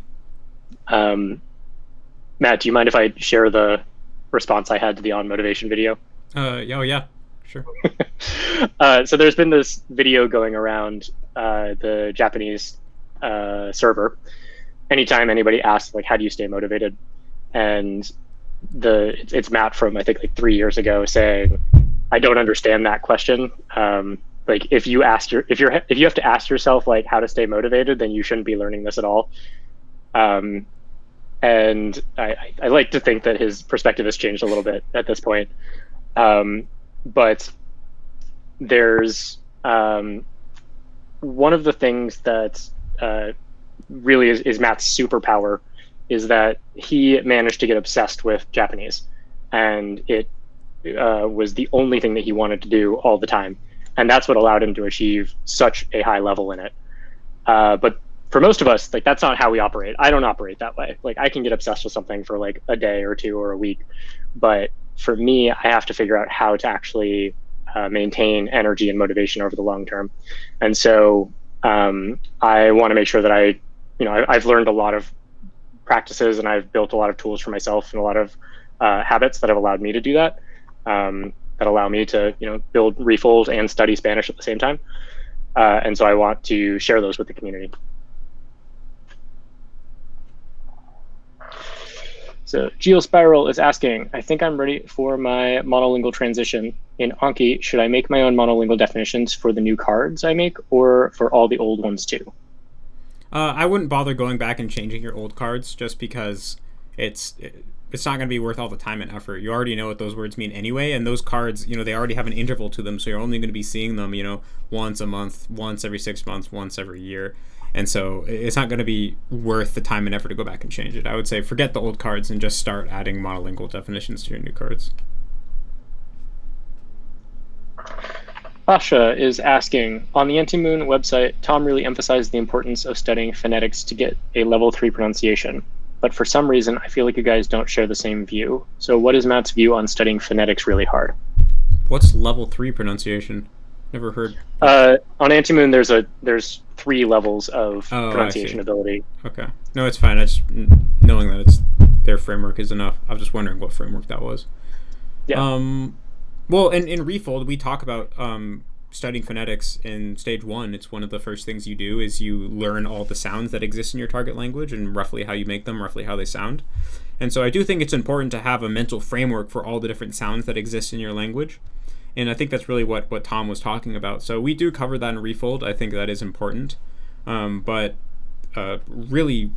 Matt, do you mind if I share the response I had to the on motivation video? Oh yeah, Sure. So there's been this video going around the Japanese server. Anytime anybody asks, like, how do you stay motivated? And it's Matt from, I think, like 3 years ago saying, I don't understand that question. Like, if you have to ask yourself like how to stay motivated, then you shouldn't be learning this at all. And I like to think that his perspective has changed a little bit at this point. But there's one of the things that really is Matt's superpower is that he managed to get obsessed with Japanese, and it was the only thing that he wanted to do all the time, and that's what allowed him to achieve such a high level in it. But for most of us, like, that's not how we operate. I don't operate that way. Like, I can get obsessed with something for like a day or two or a week, but for me, I have to figure out how to actually maintain energy and motivation over the long term. And so I want to make sure that I've learned a lot of practices, and I've built a lot of tools for myself and a lot of habits that have allowed me to do that, that allow me to build Refold and study Spanish at the same time. And so I want to share those with the community. So GeoSpiral is asking, I think I'm ready for my monolingual transition. In Anki, should I make my own monolingual definitions for the new cards I make, or for all the old ones too? I wouldn't bother going back and changing your old cards, just because it's not going to be worth all the time and effort. You already know what those words mean anyway, and those cards, they already have an interval to them, so you're only going to be seeing them, once a month, once every 6 months, once every year. And so it's not going to be worth the time and effort to go back and change it. I would say forget the old cards and just start adding monolingual definitions to your new cards. Asha is asking, on the Antimoon website, Tom really emphasized the importance of studying phonetics to get a level 3 pronunciation. But for some reason, I feel like you guys don't share the same view. So what is Matt's view on studying phonetics really hard? What's level 3 pronunciation? Never heard. On Antimoon, there's 3 levels of pronunciation ability. Okay. No, it's fine. I just, knowing that it's their framework is enough. I was just wondering what framework that was. Yeah. Well, in Refold, we talk about studying phonetics in stage 1. It's one of the first things you do is you learn all the sounds that exist in your target language and roughly how you make them, roughly how they sound. And so I do think it's important to have a mental framework for all the different sounds that exist in your language. And I think that's really what Tom was talking about. So we do cover that in Refold. I think that is important. But really,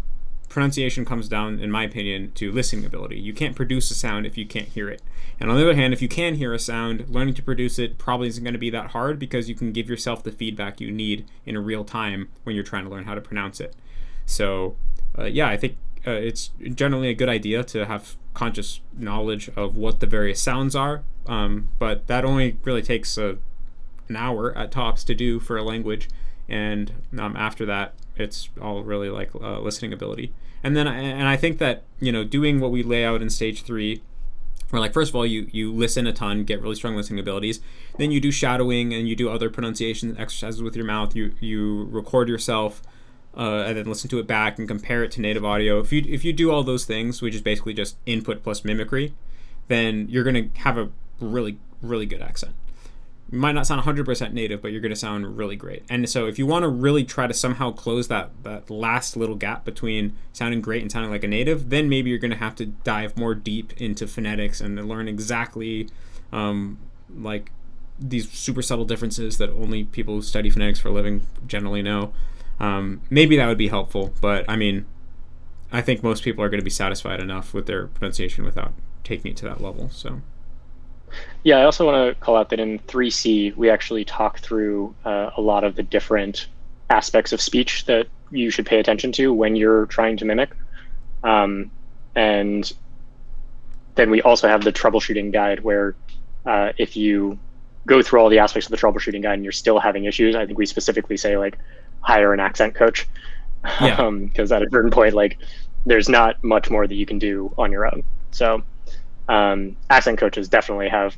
pronunciation comes down, in my opinion, to listening ability. You can't produce a sound if you can't hear it. And on the other hand, if you can hear a sound, learning to produce it probably isn't going to be that hard, because you can give yourself the feedback you need in a real time when you're trying to learn how to pronounce it. So, I think it's generally a good idea to have conscious knowledge of what the various sounds are, but that only really takes an hour at tops to do for a language, and after that it's all really like listening ability. And I think that doing what we lay out in stage 3, where, like, first of all you listen a ton, get really strong listening abilities, then you do shadowing and you do other pronunciation exercises with your mouth, you record yourself, and then listen to it back and compare it to native audio. If you do all those things, which is basically just input plus mimicry, then you're going to have a really, really good accent. You might not sound 100% native, but you're going to sound really great. And so if you want to really try to somehow close that last little gap between sounding great and sounding like a native, then maybe you're going to have to dive more deep into phonetics and learn exactly like these super subtle differences that only people who study phonetics for a living generally know. Maybe that would be helpful, but I mean, I think most people are going to be satisfied enough with their pronunciation without taking it to that level. So, yeah, I also want to call out that in 3C, we actually talk through a lot of the different aspects of speech that you should pay attention to when you're trying to mimic. And then we also have the troubleshooting guide where if you go through all the aspects of the troubleshooting guide and you're still having issues, I think we specifically say, like, hire an accent coach, because at a certain point, like, there's not much more that you can do on your own. So accent coaches definitely have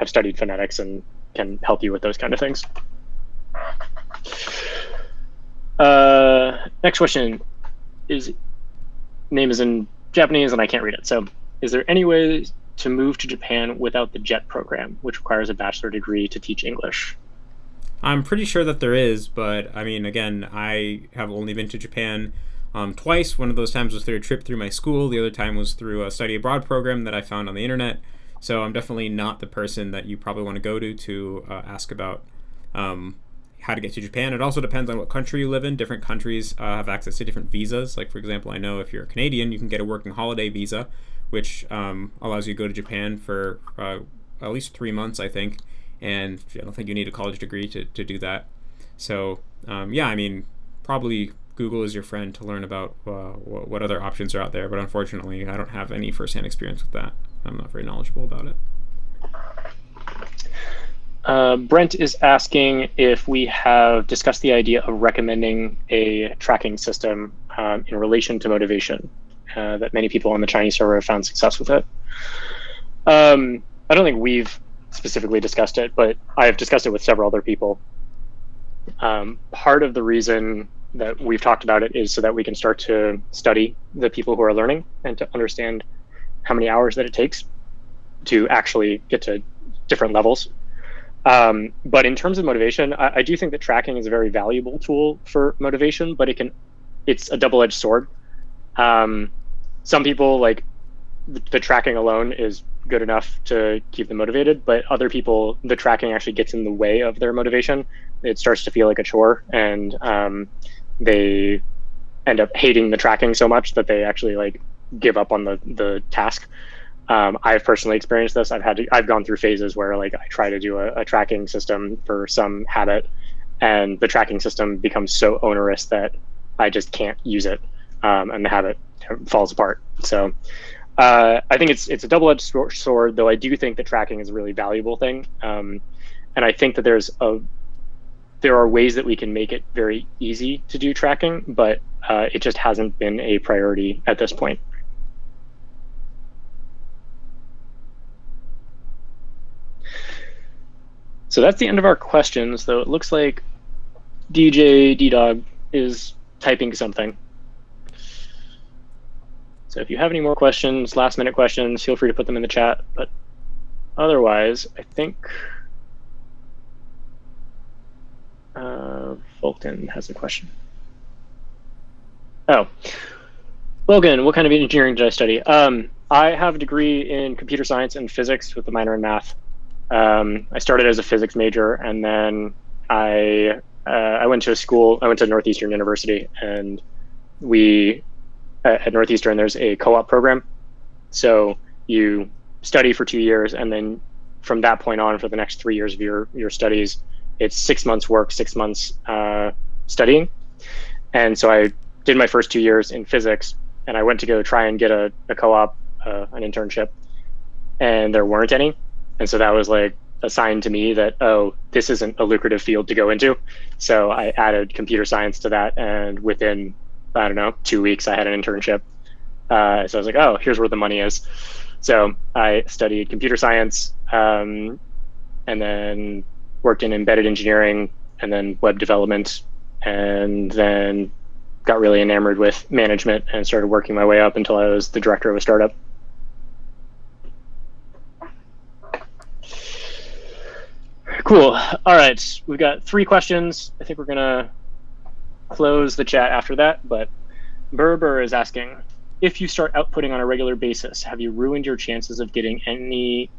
studied phonetics and can help you with those kind of things. Next question name is in Japanese and I can't read it. So is there any way to move to Japan without the Jett program, which requires a bachelor degree to teach English? I'm pretty sure that there is, but I mean, again, I have only been to Japan twice. One of those times was through a trip through my school. The other time was through a study abroad program that I found on the internet. So I'm definitely not the person that you probably want to go to ask about how to get to Japan. It also depends on what country you live in. Different countries have access to different visas. Like, for example, I know if you're a Canadian, you can get a working holiday visa, which allows you to go to Japan for at least 3 months, I think. And I don't think you need a college degree to do that. So, yeah, I mean, probably Google is your friend to learn about what other options are out there. But unfortunately, I don't have any firsthand experience with that. I'm not very knowledgeable about it. Brent is asking if we have discussed the idea of recommending a tracking system in relation to motivation, that many people on the Chinese server have found success with it. I don't think we've specifically discussed it, but I've discussed it with several other people. Part of the reason that we've talked about it is so that we can start to study the people who are learning and to understand how many hours that it takes to actually get to different levels. But in terms of motivation, I do think that tracking is a very valuable tool for motivation, but it's a double-edged sword. Some people, like, the tracking alone is good enough to keep them motivated, but other people, the tracking actually gets in the way of their motivation. It starts to feel like a chore, and they end up hating the tracking so much that they actually like give up on the task. I've personally experienced this. I've gone through phases where like I try to do a tracking system for some habit, and the tracking system becomes so onerous that I just can't use it, and the habit falls apart. So I think it's a double-edged sword, though I do think that tracking is a really valuable thing. And I think that there are ways that we can make it very easy to do tracking, but it just hasn't been a priority at this point. So that's the end of our questions, though it looks like DJ D-Dog is typing something. So if you have any more questions, last minute questions, feel free to put them in the chat. But otherwise, I think Fulton has a question. Oh, Logan, what kind of engineering did I study? I have a degree in computer science and physics with a minor in math. I started as a physics major, and then I went to school. I went to Northeastern University, and at Northeastern, there's a co-op program. So you study for 2 years, and then from that point on, for the next 3 years of your studies, it's 6 months work, 6 months studying. And so I did my first 2 years in physics, and I went to go try and get a co-op, an internship, and there weren't any. And so that was like a sign to me that, oh, this isn't a lucrative field to go into. So I added computer science to that, and within, I don't know, 2 weeks, I had an internship. So I was like, oh, here's where the money is. So I studied computer science, and then worked in embedded engineering, and then web development, and then got really enamored with management and started working my way up until I was the director of a startup. Cool. All right, we've got 3 questions. I think we're gonna close the chat after that, but Berber is asking, if you start outputting on a regular basis, have you ruined your chances of getting an even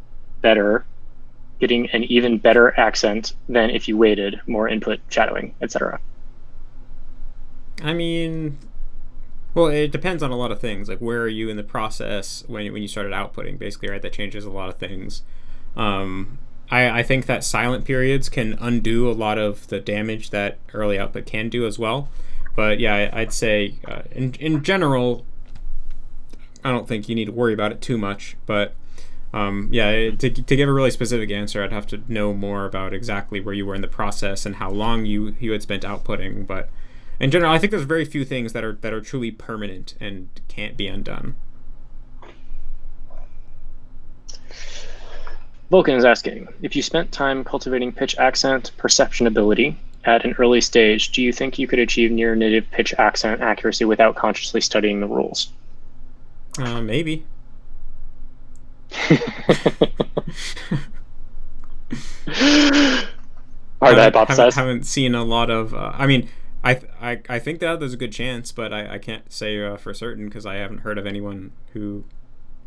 better accent than if you waited, more input, shadowing, etc.? I mean, well, it depends on a lot of things. Like, where are you in the process when you started outputting, basically, right? That changes a lot of things. I think that silent periods can undo a lot of the damage that early output can do as well. But yeah, I'd say in general, I don't think you need to worry about it too much. But yeah, to give a really specific answer, I'd have to know more about exactly where you were in the process and how long you had spent outputting. But in general, I think there's very few things that are truly permanent and can't be undone. Vulcan is asking, if you spent time cultivating pitch accent perception ability at an early stage, do you think you could achieve near native pitch accent accuracy without consciously studying the rules? Maybe. Hard to hypothesize. Haven't seen a lot of. I mean, I think that there's a good chance, but I can't say for certain because I haven't heard of anyone who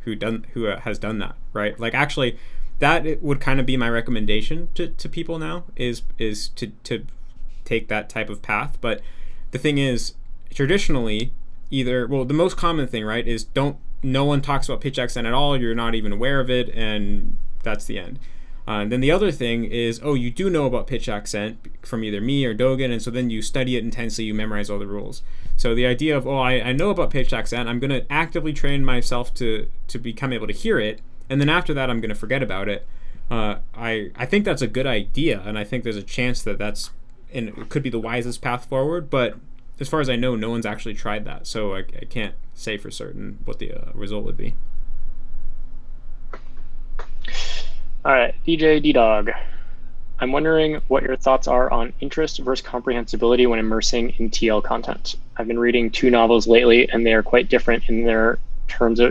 has done that. Right? Like actually, that it would kind of be my recommendation to people now is to take that type of path. But the thing is, traditionally, the most common thing, right, is no one talks about pitch accent at all. You're not even aware of it, and that's the end. And then the other thing is, you do know about pitch accent from either me or Dogen, and so then you study it intensely, you memorize all the rules. So the idea of, I know about pitch accent, I'm going to actively train myself to become able to hear it, and then after that I'm going to forget about it. I think that's a good idea, and I think there's a chance that and it could be the wisest path forward, but as far as I know, no one's actually tried that, so I can't say for certain what the result would be. All right, DJ D-Dog. I'm wondering what your thoughts are on interest versus comprehensibility when immersing in TL content. I've been reading 2 novels lately, and they are quite different in terms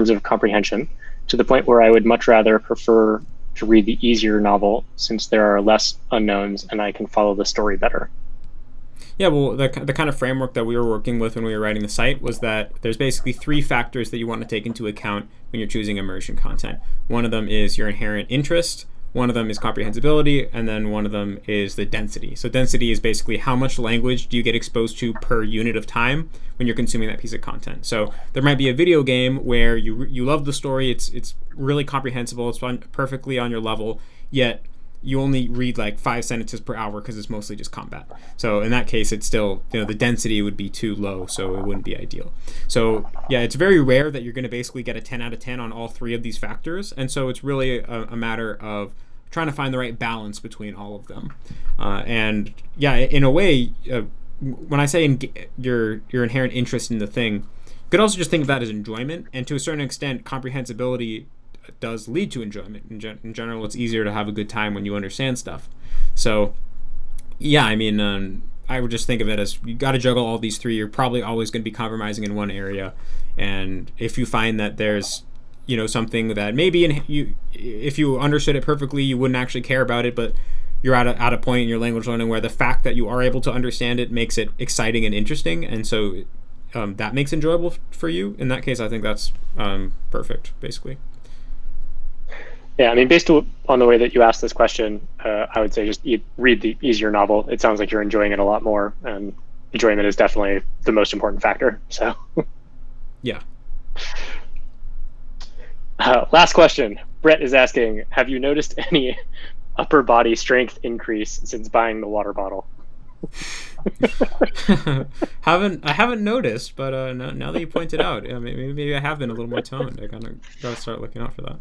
of comprehension, to the point where I would much rather prefer to read the easier novel since there are less unknowns and I can follow the story better. Yeah, well, the kind of framework that we were working with when we were writing the site was that there's basically 3 factors that you want to take into account when you're choosing immersion content. One of them is your inherent interest, one of them is comprehensibility, and then one of them is the density. So density is basically how much language do you get exposed to per unit of time when you're consuming that piece of content. So there might be a video game where you love the story, it's really comprehensible, it's perfectly on your level, yet you only read like 5 sentences per hour because it's mostly just combat. So in that case, it's still, the density would be too low, so it wouldn't be ideal. So yeah, it's very rare that you're going to basically get a 10 out of 10 on all 3 of these factors. And so it's really a matter of trying to find the right balance between all of them. And yeah, in a way, when I say your inherent interest in the thing, you could also just think of that as enjoyment. And to a certain extent, comprehensibility does lead to enjoyment. In general, it's easier to have a good time when you understand stuff. So yeah, I mean, I would just think of it as you got to juggle all these 3. You're probably always going to be compromising in one area, and if you find that there's something that maybe if you understood it perfectly you wouldn't actually care about it, but you're at a point in your language learning where the fact that you are able to understand it makes it exciting and interesting, and so that makes it enjoyable for you. In that case, I think that's perfect, basically. Yeah, I mean, based on the way that you asked this question, I would say just read the easier novel. It sounds like you're enjoying it a lot more, and enjoyment is definitely the most important factor. So, yeah. Last question. Brett is asking, have you noticed any upper body strength increase since buying the water bottle? I haven't noticed, but now that you point it out, maybe I have been a little more toned. I kind of got to start looking out for that.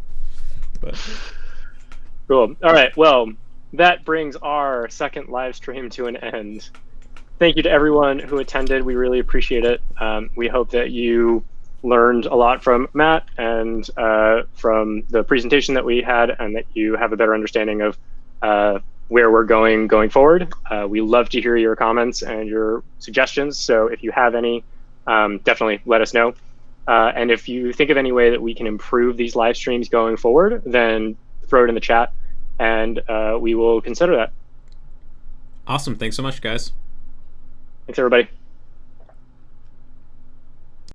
But cool. All right. Well, that brings our second live stream to an end. Thank you to everyone who attended. We really appreciate it. We hope that you learned a lot from Matt and from the presentation that we had, and that you have a better understanding of where we're going forward. We love to hear your comments and your suggestions. So if you have any, definitely let us know. And if you think of any way that we can improve these live streams going forward, then throw it in the chat, and we will consider that. Awesome. Thanks so much, guys. Thanks, everybody.